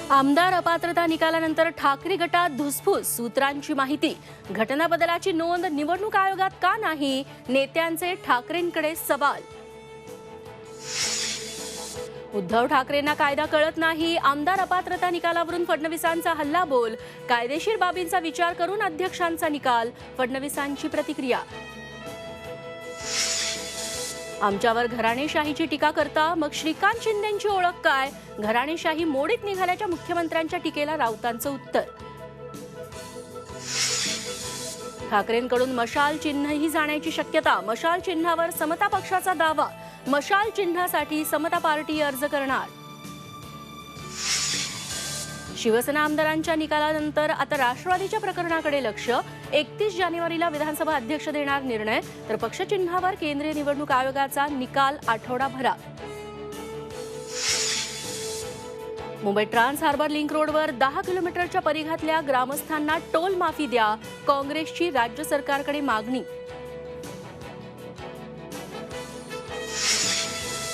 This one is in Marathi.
आमदार अपात्रता निकालानंतर ठाकरे गटात धुसफूस, सूत्रांची माहिती. घटना बदलाची नोंद निवडणूक आयोगात का नाही? नेत्यांचे ठाकरेंकडे सवाल. उद्धव ठाकरेंना कायदा कळत नाही. आमदार अपात्रता निकालावरून फडणवीसांचा हल्लाबोल. कायदेशीर बाबींचा विचार करून अध्यक्षांचा निकाल. फडणवीसांची प्रतिक्रिया. आमच्यावर घराणेशाहीची टीका करता, मग श्रीकांत शिंदेंची ओळख काय? घराणेशाही मोडीत निघाल्याच्या मुख्यमंत्र्यांच्या टीकेला राऊतांचं उत्तर. ठाकरेंकडून मशाल चिन्हही जाण्याची शक्यता. मशाल चिन्हावर समता पक्षाचा दावा. मशाल चिन्हासाठी समता पार्टी अर्ज करणार. शिवसेना आमदारांच्या निकालानंतर आता राष्ट्रवादीच्या प्रकरणाकडे लक्ष. 31 जानेवारीला विधानसभा अध्यक्ष देणार निर्णय, तर पक्षचिन्हावर केंद्रीय निवडणूक आयोगाचा निकाल आठवडाभरात. मुंबई ट्रान्स हार्बर लिंक रोडवर 10 किलोमीटरच्या परिघातल्या ग्रामस्थांना टोल माफी द्या. काँग्रेसची राज्य सरकारकडे मागणी.